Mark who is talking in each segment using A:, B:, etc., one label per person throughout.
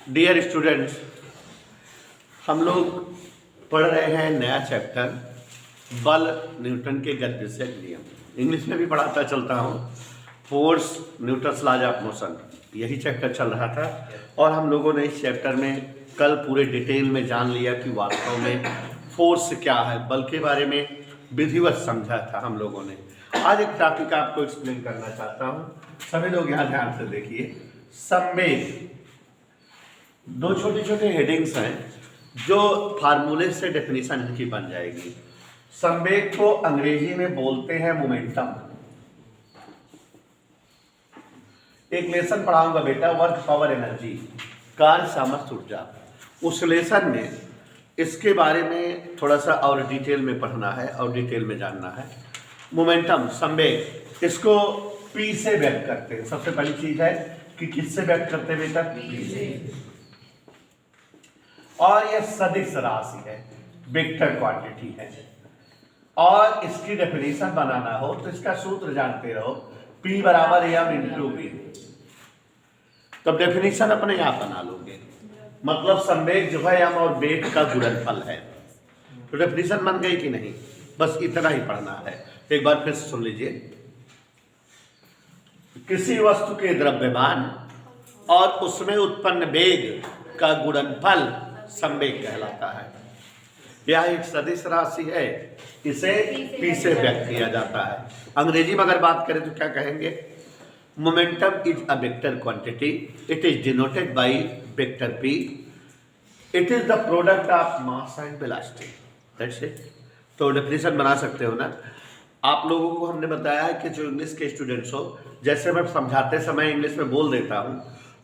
A: Dear students, हम लोग पढ़ रहे हैं नया चैप्टर बल न्यूटन के गतिशील नियम। इंग्लिश में भी पढ़ाता चलता हूँ, force Newton's laws of motion, यही चैप्टर चल रहा था। और हम लोगों ने इस चैप्टर में कल पूरे डिटेल में जान लिया कि वास्तव में फोर्स क्या है, बल के बारे में विधिवत समझा था हम लोगों ने। आज एक टॉपिक आपको एक्सप्लेन करना चाहता हूँ, सभी लोग यहाँ ध्यान से देखिए। संवेग, दो छोटे छोटे हेडिंग्स हैं जो फार्मूले से डेफिनेशन इनकी बन जाएगी। संवेग को अंग्रेजी में बोलते हैं मोमेंटम। एक लेसन पढ़ाऊंगा बेटा, वर्क पावर एनर्जी, कार्य सामर्थ्य ऊर्जा। उस लेसन में इसके बारे में थोड़ा सा और डिटेल में पढ़ना है और डिटेल में जानना है। मोमेंटम, संवेग, इसको पी से व्यक्त करते हैं। सबसे पहली चीज है कि किससे व्यक्त करते हैं बेटा? पी से। और यह सदिश राशि है, वेक्टर क्वांटिटी है। और इसकी डेफिनेशन बनाना हो तो इसका सूत्र जानते रहो, P बराबर m इंटू वी। तब डेफिनेशन अपने आप बना लोगे। मतलब संवेग जो है m और वेग का गुणनफल है। तो डेफिनेशन बन गई कि नहीं? बस इतना ही पढ़ना है। एक बार फिर सुन लीजिए। किसी वस्तु के द्रव्यमान और उसमें उत्पन्न वेग का गुणनफल संवेग कहलाता है। यह एक सदिश राशि है, इसे P से व्यक्त किया जाता है। अंग्रेजी में अगर बात करें तो क्या कहेंगे? Momentum is a vector quantity, it is denoted by vector P, it is the product of mass and velocity. That's it. तो डेफिनेशन बना सकते हो ना। आप लोगों को हमने बताया है कि जो इंग्लिश के स्टूडेंट्स हो, जैसे मैं समझाते समय इंग्लिश में बोल देता हूँ,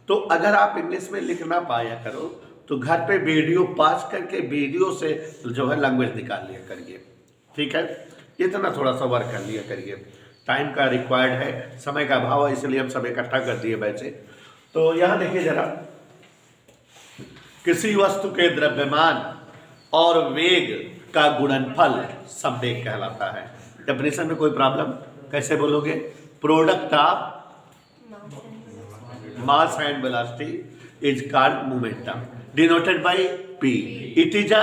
A: तो अगर आप इंग्लिश में लिख ना पाया करो तो घर पे वीडियो पास करके वीडियो से जो है लैंग्वेज निकाल लिया करिए, ठीक है? इतना थोड़ा सा वर्क कर लिया करिए। टाइम का रिक्वायर्ड है, समय का अभाव है, इसलिए हम सब इकट्ठा कर दिए वैसे। तो यहाँ देखिए जरा, किसी वस्तु के द्रव्यमान और वेग का गुणनफल संवेग कहलाता है। डेफिनेशन में कोई प्रॉब्लम? कैसे बोलोगे? Product of mass and velocity is called momentum, denoted by P, it is a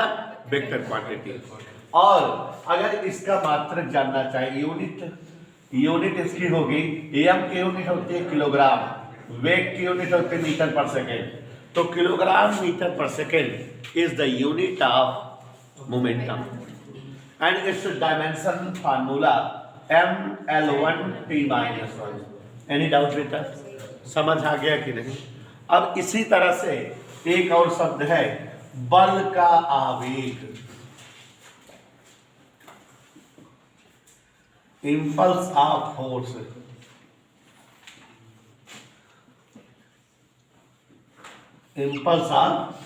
A: vector quantity. और अगर इसका मात्रक जानना चाहिए, यूनिट इसकी होगी, m की यूनिट होती है किलोग्राम, वेग की यूनिट होती है मीटर पर सेकेंड। तो किलोग्राम मीटर पर second is the unit of momentum and it's dimension formula mL1T-1। Any doubt बेटा? समझ आ गया कि नहीं? अब इसी तरह से एक और शब्द है बल का आवेग, impulse of force. Impulse of,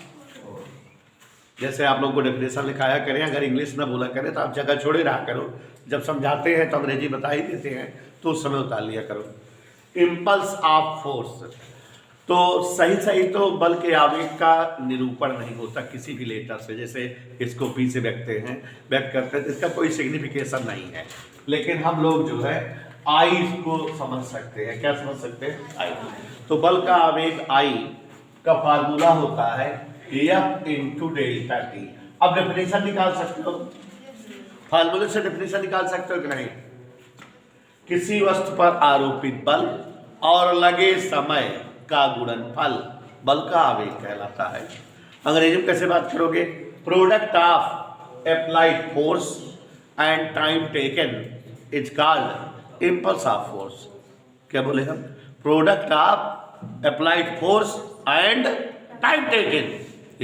A: जैसे आप लोगों को डेफिनेशन लिखाया करें, अगर इंग्लिश ना बोला करें तो आप जगह छोड़े रहा करो। जब समझाते हैं तो अंग्रेजी बता ही देते हैं, तो उस समय उतार लिया करो। इंपल्स ऑफ फोर्स, तो सही तो बल के आवेग का निरूपण नहीं होता किसी भी लेटर से। जैसे इसको P से व्यक्त करते हैं, तो इसका कोई सिग्निफिकेशन नहीं है। लेकिन हम लोग जो है I को समझ सकते हैं। क्या समझ सकते हैं? I। तो बल का आवेग I का फार्मूला होता है F इंटू डेल्टा T। अब डेफिनेशन निकाल सकते हो, फार्मूले से डेफिनेशन निकाल सकते हो कि नहीं? किसी वस्तु पर आरोपित बल और लगे समय का गुणनफल बल का आवेग कहलाता है। अंग्रेजी में कैसे बात करोगे? Product of applied force and time taken is called impulse of force. क्या बोले हम? Product of applied force and time taken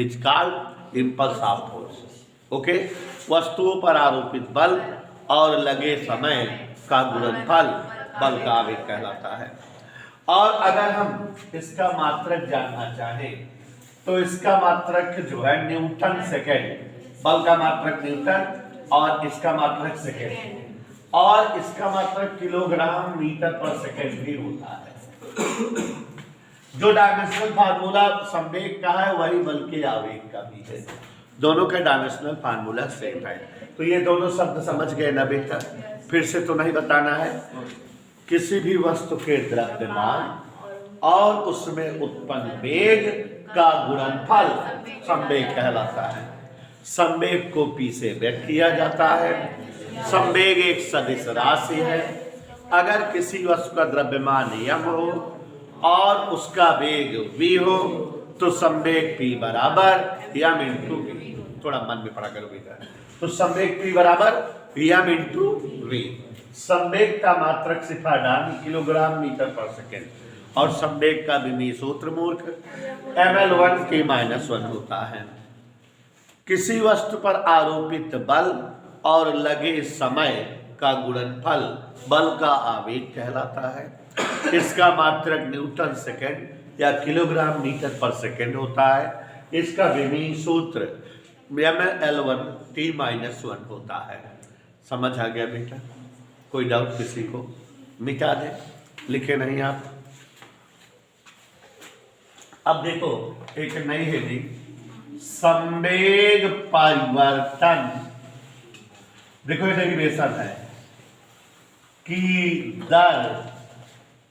A: is called impulse of force. Okay, वस्तुओं पर आरोपित बल और लगे समय का गुणनफल बल का आवेग कहलाता है। और अगर हम इसका मात्रक जानना चाहें तो इसका मात्रक जो है न्यूटन सेकेंड, बल का मात्रक न्यूटन और इसका मात्रक सेकेंड, और इसका मात्रक किलोग्राम मीटर पर सेकेंड भी होता है। जो डायमेंशनल फार्मूला संवेग का है वही बल के आवेग का भी है। दोनों का डायमेंशनल फार्मूला सेम है। तो ये दोनों शब्द समझ गए ना बेटा? फिर से तो नहीं बताना है। किसी भी वस्तु के द्रव्यमान और उसमें उत्पन्न वेग का गुणनफल संवेग कहलाता है। संवेग को P से व्यक्त किया जाता है। संवेग एक सदिश राशि है। अगर किसी वस्तु का द्रव्यमान m हो और उसका वेग v हो तो संवेग P बराबर m इंटू v। थोड़ा मन में पढ़ा करो बेटा। तो संवेग P बराबर m इंटू v। संवेग का मात्रक सिफा डाल किलोग्राम मीटर पर सेकेंड और संवेग का विमीय सूत्र मूर्ख ml1 k-1 होता है। किसी वस्तु पर आरोपित बल और लगे समय का गुणनफल बल का आवेग कहलाता है। इसका मात्रक न्यूटन सेकेंड या किलोग्राम मीटर पर सेकेंड होता है। इसका विमीय सूत्र ml1 t-1 होता है। समझ आ गया बेटा? कोई डाउट किसी को? मिटा दे, लिखे नहीं आप। अब देखो एक नई हेडिंग, संवेग परिवर्तन। देखो ये डेरिवेशन है कि दर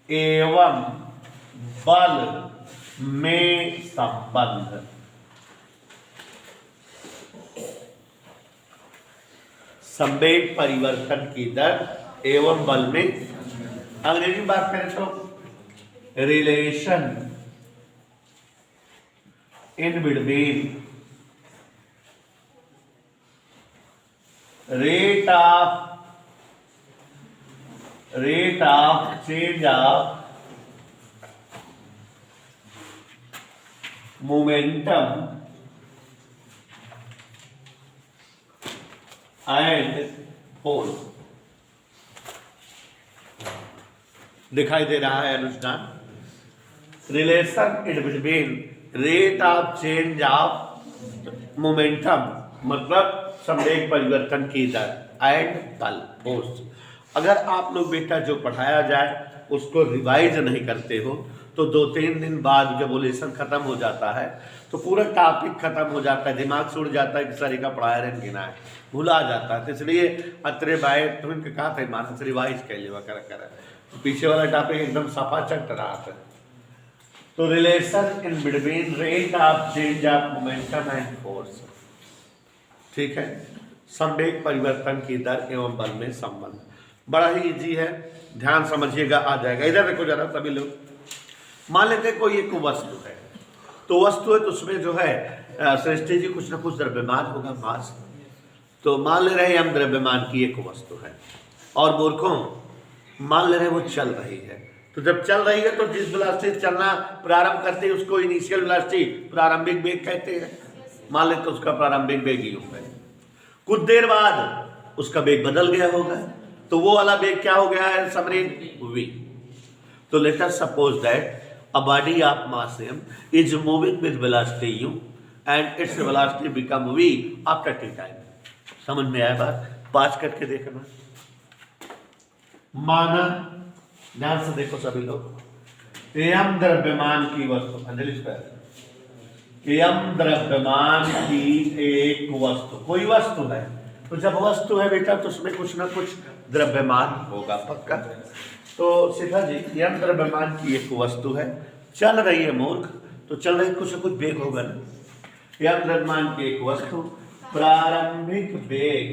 A: एवं बल में संबंध। संवेग परिवर्तन की दर एवं बल में, अंग्रेजी में बात करें तो relation in between rate of change of momentum and force। दिखाई दे रहा है अनुष्ठान? Relation in between rate of change of momentum मतलब संवेग परिवर्तन की दर एंड बल फोर्स। अगर आप लोग बेटा जो पढ़ाया जाए उसको रिवाइज नहीं करते हो तो 2-3 दिन बाद जब वो लेसन खत्म हो जाता है तो पूरा टॉपिक खत्म हो जाता है, दिमाग से उड़ जाता है कि सर का पढ़ाया रहे गिना है, भुला जाता है। तो इसलिए अतरे बाय तुम कहा था मानस रिवाइज कर लेवा कर पीछे वाला टॉपिक एकदम सफा चट रहा था। तो relation in between rate of change of momentum and force, ठीक है। संवेग परिवर्तन की दर एवं बल में संबंध बड़ा ही इजी है, ध्यान समझिएगा, आ जाएगा। इधर देखो जरा सभी लोग, मान लेते कोई एक वस्तु है, तो वस्तु है तो उसमें जो है सृष्टि जी कुछ ना कुछ द्रव्यमान होगा, मास। तो मान ले रहे हैं हम द्रव्यमान की एक वस्तु है और मूर्खों मान ले रहे हैं वो चल रही है। तो जब चल रही है तो जिस वेलोसिटी से चलना प्रारंभ करते हैं उसको इनिशियल वेलोसिटी प्रारंभिक वेग कहते हैं। मान लेते तो उसका प्रारंभिक वेग यू है, कुछ देर बाद उसका वेग बदल गया होगा, तो वो वाला वेग क्या हो गया है समरीन? v। तो let us suppose that a body of mass m is moving with velocity u and its velocity become v after t time। समझ में आया बात? पाँच करके देखना। माना, ध्यान से देखो सभी लोग, m द्रव्यमान की वस्तु, अंजलि m द्रव्यमान की एक वस्तु, कोई वस्तु है, तो जब वस्तु है बेटा तो उसमें कुछ ना कुछ द्रव्यमान होगा पक्का। तो सीधा जी m द्रव्यमान की एक वस्तु है, चल रही है मूर्ख, तो चल रही कुछ ना कुछ वेग होगा ना। m द्रव्यमान की एक वस्तु, प्रारंभिक वेग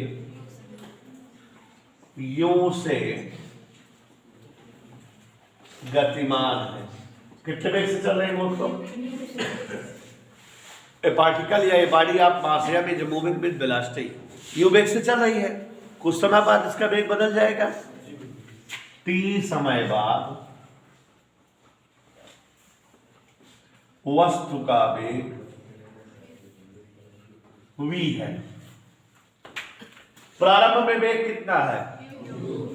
A: u से गतिमान है। कितने वेग से चल रही है मूर्खों? ए पार्टिकल या a body of mass m is moving with velocity u वेग से चल रही है। कुछ समय बाद इसका वेग बदल जाएगा, t समय बाद वस्तु का वेग v है। प्रारंभ में वेग कितना है?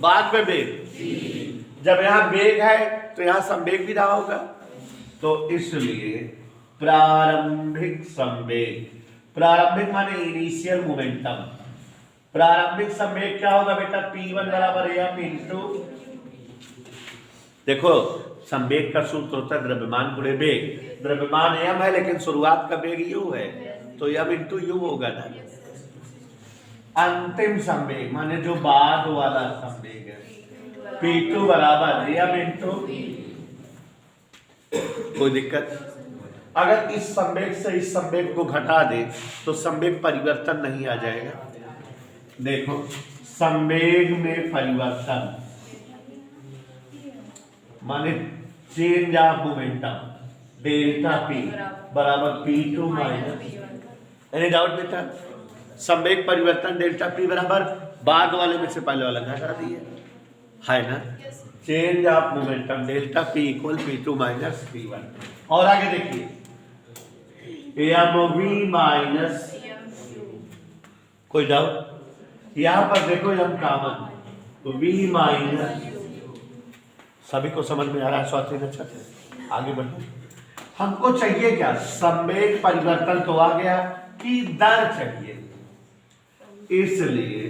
A: बाद में वेग, जब यहां वेग है तो यहां संवेग भी रहा होगा, तो इसलिए प्रारंभिक संवेग, प्रारंभिक माने इनिशियल मोमेंटम, प्रारंभिक संवेग क्या होगा बेटा? p1 बराबर m इंटू, देखो संवेग का सूत्र होता है द्रव्यमान गुणे वेग। द्रव्यमान m है लेकिन शुरुआत का वेग u है, तो m इंटू u होगा ना। अंतिम संवेग माने जो बाद वाला संवेग है, p2 बराबर m इंटू, कोई दिक्कत? अगर इस संवेग से इस संवेग को घटा दे तो संवेग परिवर्तन नहीं आ जाएगा। देखो संवेग में परिवर्तन माने change of momentum delta P बराबर P2 माइनस, एनी डाउट बेटा? संवेग परिवर्तन डेल्टा पी बराबर बाद वाले में से पहले वाला घटा दिए है ना। Change of momentum delta P equal P2 minus P1। और आगे देखिए एम वी माइनस, कोई डाउट? यहां पर देखो एम कॉमन तो वी माइनस, सभी को समझ में आ रहा है? स्वाति अच्छा है, आगे बढ़ो। हमको चाहिए क्या? संवेग परिवर्तन तो आ गया कि दर चाहिए, इसलिए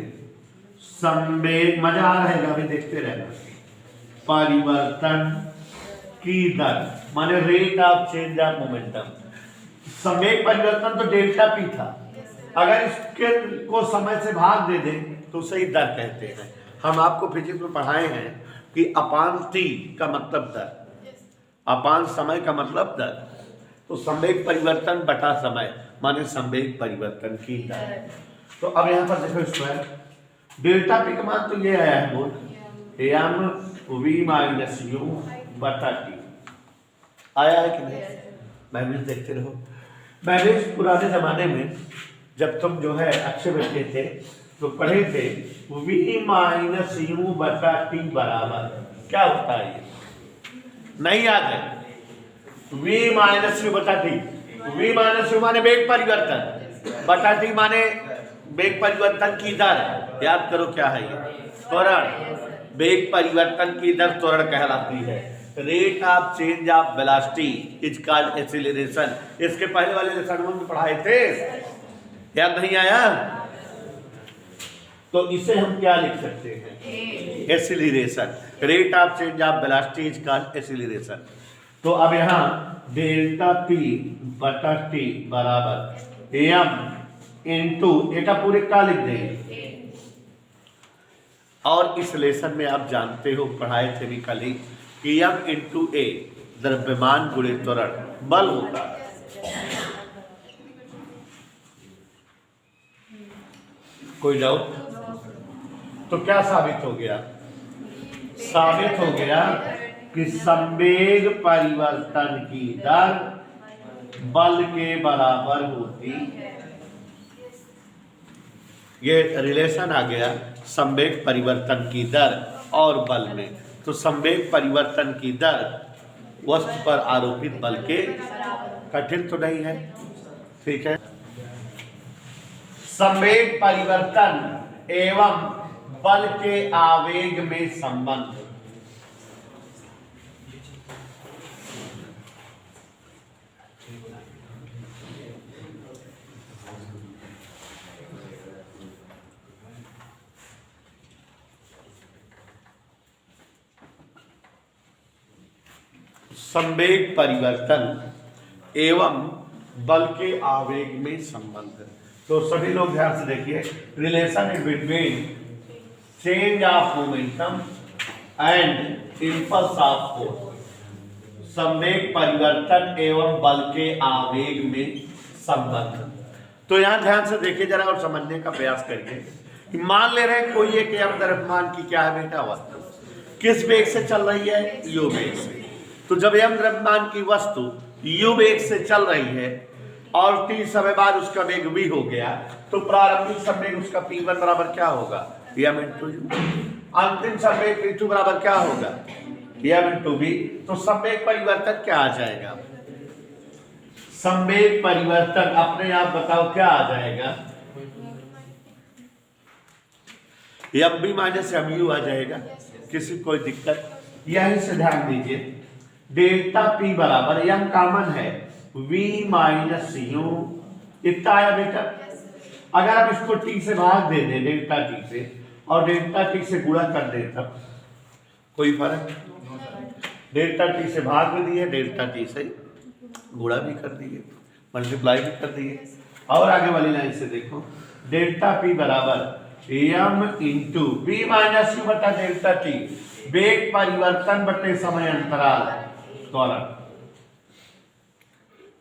A: संवेग, मजा आ रहा है अभी देखते रहना, परिवर्तन की दर माने rate of change of momentum. संवेग परिवर्तन तो डेल्टा पी था, अगर इसके को समय से भाग दे दें तो सही दर कहते हैं। हम आपको फिजिक्स में पढ़ाए हैं कि अपान टी का मतलब दर, अपान समय का मतलब दर, तो संवेग परिवर्तन बटा समय माने संवेग परिवर्तन की दर। तो अब यहाँ पर देखो स्क्वायर डेल्टा पी का मान तो ये आया है बोल एम वी माइनस यू बटा टी, आया है कि नहीं? मैंने देखते रहो। मैंने पुराने जमाने में जब तुम जो है अच्छे बच्चे थे तो पढ़े थे वी माइनस यू बटा टी बराबर क्या होता है? ये नहीं याद है? वी माइनस यू बटा टी, वी माइनस यू माने वेग परिवर्तन, बटा टी माने वेग परिवर्तन की दर। याद करो क्या है ये? त्वरण। वेग परिवर्तन की दर त्वरण कहलाती है। Rate of change of velocity is called acceleration. इसके पहले वाले लेसन में पढ़ाए थे, याद नहीं आया? तो इसे हम क्या लिख सकते हैं? Acceleration. Rate of change of velocity is called acceleration. तो अब यहाँ डेल्टा पी बटा टी बराबर एम इंटू एटा पूरे का लिख देंगे। और इस लेसन में आप जानते हो पढ़ाए थे भी कल ही कि एम इंटू ए द्रव्यमान गुणे त्वरण बल होता है। कोई डाउट? तो क्या साबित हो गया? साबित हो गया कि संवेग परिवर्तन की दर बल के बराबर होती है। ये रिलेशन आ गया संवेग परिवर्तन की दर और बल में। तो संवेग परिवर्तन की दर वस्तु पर आरोपित बल के, कठिन तो नहीं है, ठीक है। संवेग परिवर्तन एवं बल के आवेग में संबंध। संवेग परिवर्तन एवं बल के आवेग में संबंध। तो सभी लोग ध्यान से देखिए, relation in between change of momentum and impulse of force. संवेग परिवर्तन एवं बल के आवेग में संबंध। तो यहां ध्यान से देखिए जरा और समझने का प्रयास करिए कि मान ले रहे हैं कोई एक यम द्रव्यमान की क्या है बेटा वस्तु, किस वेग से चल रही है? यू वेग से। तो जब यम द्रव्यमान की वस्तु यू वेग से चल रही है और t समय बाद उसका वेग v हो गया, तो प्रारंभिक संवेग उसका p1 बराबर क्या होगा? m into you. अंतिम संवेग p2 बराबर क्या होगा? m into v। तो संवेग परिवर्तन क्या आ जाएगा? संवेग परिवर्तन अपने आप बताओ क्या आ जाएगा? M B minus M U आ जाएगा। किसी कोई दिक्कत? यहीं से ध्यान दीजिए, डेल्टा पी बराबर यम कॉमन है v माइनस यू, इतना आया बेटा। अगर आप इसको t से भाग दे दें डेल्टा t से और डेल्टा t से गुणा कर दे तब कोई फर्क? डेल्टा t से भाग भी दिए, डेल्टा t से गुणा भी कर दिए, मल्टीप्लाई भी कर दिए। और आगे वाली लाइन से देखो, डेल्टा p बराबर m into v minus u बटा डेल्टा टी, वेग परिवर्तन बटे समय अंतराल त्वरण।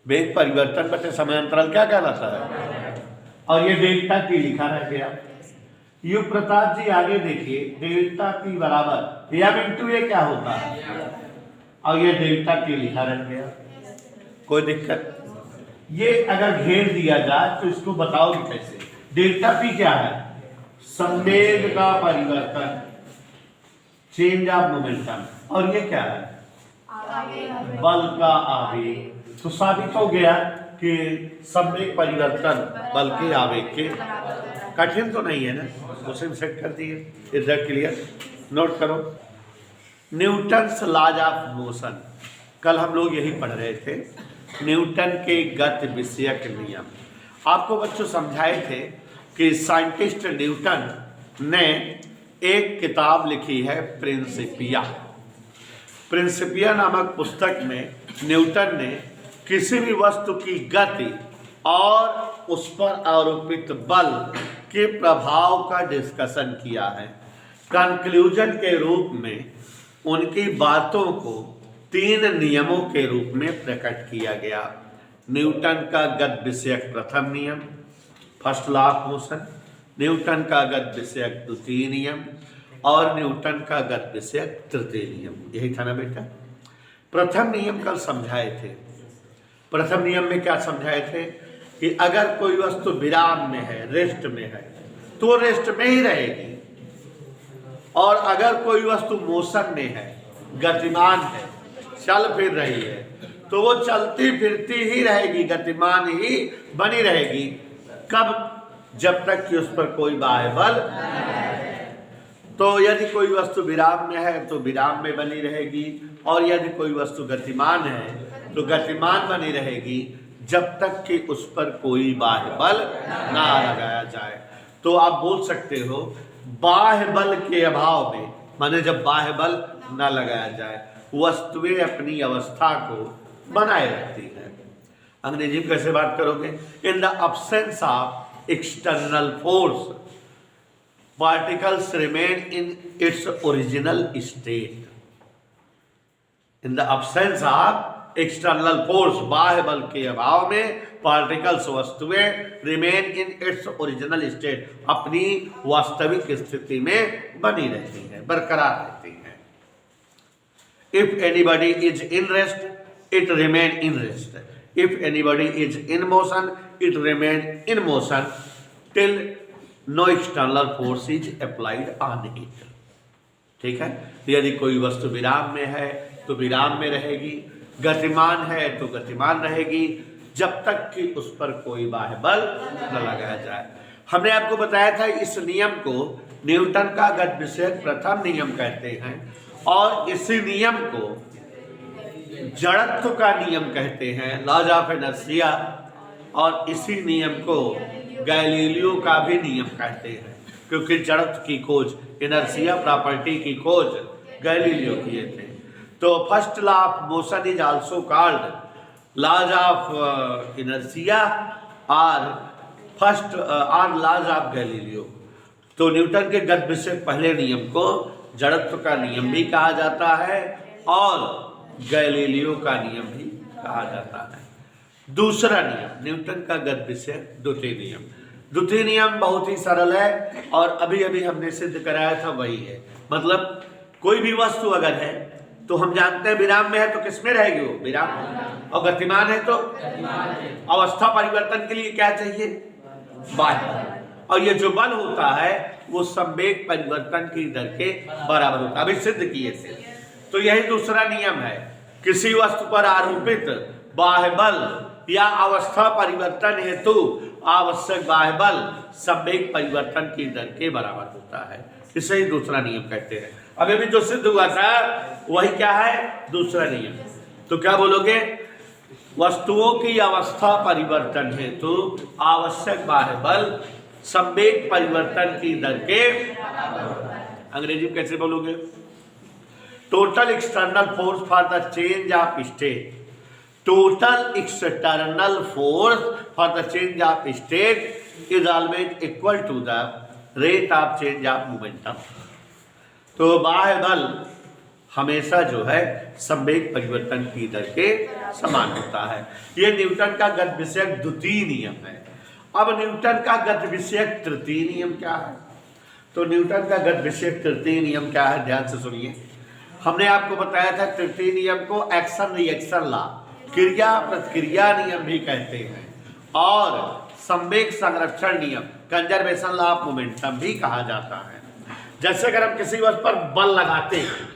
A: वेग परिवर्तन बटे समय अंतराल क्या कहलाता है? और ये डेल्टा टी लिखा रह गया। युग प्रताप जी आगे देखिए, डेल्टा टी बराबर एम इंटू ए क्या होता है, और ये डेल्टा टी लिखा रह गया। कोई दिक्कत? ये अगर घेर दिया जाए तो इसको बताओगे कैसे? डेल्टा पी क्या है? संवेग का परिवर्तन, चेंज ऑफ मोमेंटम। और ये क्या है? बल का आवेग। तो साबित हो गया कि संवेग परिवर्तन बल के आवेग के, कठिन तो नहीं है ना, क्वेश्चन सेट कर दिए, इधर क्लियर। नोट करो, न्यूटन्स लॉज ऑफ मोशन, कल हम लोग यही पढ़ रहे थे, न्यूटन के गति विषयक नियम। आपको बच्चों समझाए थे कि साइंटिस्ट न्यूटन ने एक किताब लिखी है प्रिंसिपिया। प्रिंसिपिया नामक पुस्तक में न्यूटन ने किसी भी वस्तु की गति और उस पर आरोपित बल के प्रभाव का डिस्कशन किया है। कंक्लूजन के रूप में उनकी बातों को 3 नियमों के रूप में प्रकट किया गया। न्यूटन का गति विषयक प्रथम नियम, first law of motion, Newton का गति विषयक द्वितीय नियम, और न्यूटन का गति विषयक तृतीय नियम। यही था ना बेटा? प्रथम नियम कल समझाए थे। प्रथम नियम में क्या समझाए थे कि अगर कोई वस्तु विराम में है, रेस्ट में है, तो रेस्ट में ही रहेगी, और अगर कोई वस्तु मोशन में है, गतिमान है, चल फिर रही है, तो वो चलती फिरती ही रहेगी, गतिमान ही बनी रहेगी। कब? जब तक कि उस पर कोई बाह्य बल। तो यदि कोई वस्तु विराम में है तो विराम में बनी रहेगी, और यदि कोई वस्तु गतिमान है तो गतिमान बनी रहेगी, जब तक कि उस पर कोई बाह्य बल ना लगाया जाए। तो आप बोल सकते हो बाह्य बल के अभाव में, माने जब बाह्य बल ना लगाया जाए, वस्तुएं अपनी अवस्था को बनाए रखती हैं। अंग्रेजी में कैसे बात करोगे? In the absence of external force particles remain in its original state. In the absence of external force, बाह्य बल के अभाव में पार्टिकल्स, वस्तुएं, remain in its original state, अपनी वास्तविक स्थिति में बनी रहती हैं, बरकरार रहती हैं। If anybody is in rest, it remain in rest. If anybody is in motion, it remain in motion till no external force is applied on it. ठीक है? यदि कोई वस्तु विराम में है तो विराम में रहेगी, गतिमान है तो गतिमान रहेगी, जब तक कि उस पर कोई बाह्य बल न लगाया जाए। हमने आपको बताया था इस नियम को न्यूटन का गति विषयक प्रथम नियम कहते हैं, और इसी नियम को जड़त्व का नियम कहते हैं, लॉज ऑफ इनर्शिया, और इसी नियम को गैलीलियो का भी नियम कहते हैं, क्योंकि जड़त्व की खोज, इनर्शिया प्रॉपर्टी की खोज गैलीलियो किए थे। तो first law of motion is also called laws of inertia और फर्स्ट और लॉज ऑफ गैलीलियो। तो न्यूटन के गति विषयक पहले नियम को जड़त्व का नियम भी कहा जाता है, और गैलीलियो का नियम भी कहा जाता है। दूसरा नियम न्यूटन का गति विषयक द्वितीय नियम। द्वितीय नियम बहुत ही सरल है, और अभी अभी हमने सिद्ध कराया था वही है। मतलब कोई भी वस्तु अगर है तो हम जानते हैं विराम में है तो किस में रहेगी? वो विराम में। और गतिमान है तो अवस्था परिवर्तन के लिए क्या चाहिए? बाह्य। और ये जो बल होता है वो संवेग परिवर्तन की दर के बराबर होता है, अभी सिद्ध किए थे। तो यही दूसरा नियम है, किसी वस्तु पर आरोपित बाह्य बल या अवस्था परिवर्तन हेतु आवश्यक बाह्य बल संवेग परिवर्तन की दर के बराबर होता है। इसे ही दूसरा नियम कहते हैं। अभी भी जो सिद्ध हुआ था वही क्या है? दूसरा नियम। तो क्या बोलोगे? वस्तुओं की अवस्था परिवर्तन हेतु आवश्यक बाह्य बल संवेग परिवर्तन की दर के, अंग्रेजी में कैसे बोलोगे? Total external force for the change of state, total external force for the change of state is always equal to the rate of change of momentum. तो बाह्य बल हमेशा जो है संवेग परिवर्तन की दर के समान होता है। ये न्यूटन का गति विषयक द्वितीय नियम है। अब न्यूटन का गति विषयक तृतीय नियम क्या है? तो न्यूटन का गति विषयक तृतीय नियम क्या है, ध्यान से सुनिए। हमने आपको बताया था तृतीय नियम को एक्शन रिएक्शन लॉ, क्रिया प्रतिक्रिया नियम भी कहते हैं, और संवेग संरक्षण नियम, कंजर्वेशन लॉ ऑफ मोमेंटम भी कहा जाता है। जैसे अगर हम किसी वस्तु पर बल लगाते हैं,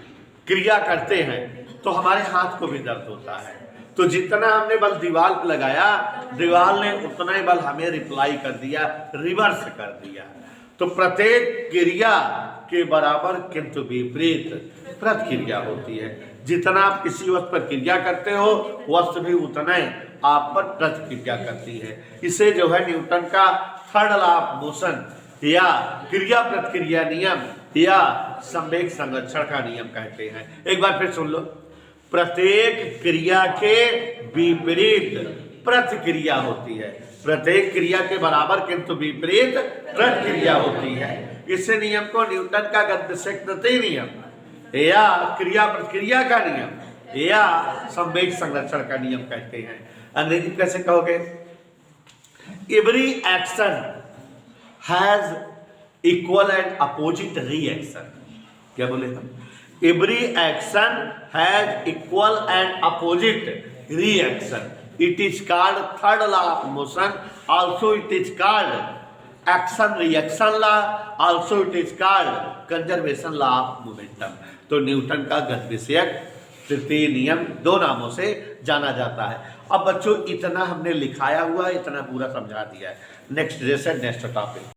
A: क्रिया करते हैं, तो हमारे हाथ को भी दर्द होता है। तो जितना हमने बल दीवार पर लगाया, दीवार ने उतना ही बल हमें रिप्लाई कर दिया, रिवर्स कर दिया। तो प्रत्येक क्रिया के बराबर किंतु विपरीत प्रतिक्रिया होती है। जितना आप किसी वस्तु पर क्रिया करते हो, वस्तु भी उतना ही आप पर प्रतिक्रिया करती है। इसे जो है न्यूटन का थर्ड लॉ ऑफ मोशन या क्रिया प्रतिक्रिया नियम या संवेग संरक्षण का नियम कहते हैं। एक बार फिर सुन लो, प्रत्येक क्रिया के विपरीत प्रतिक्रिया होती है। प्रत्येक क्रिया के बराबर किंतु विपरीत प्रतिक्रिया होती है। इस नियम को न्यूटन का गति विषयक तृतीय नियम या क्रिया प्रतिक्रिया का नियम या संवेग संरक्षण का नियम कहते हैं। अंग्रेजी कैसे कहोगे? Every action has equal and opposite reaction. क्या बोले हम? Every action has equal and opposite reaction. It is called third law of motion. Also it is called action reaction law. Also it is called conservation law of momentum. तो Newton का गति विषयक तृतीय नियम दो नामों से जाना जाता है। अब बच्चों इतना हमने लिखाया हुआ, इतना पूरा समझा दिया है। Next lesson next topic.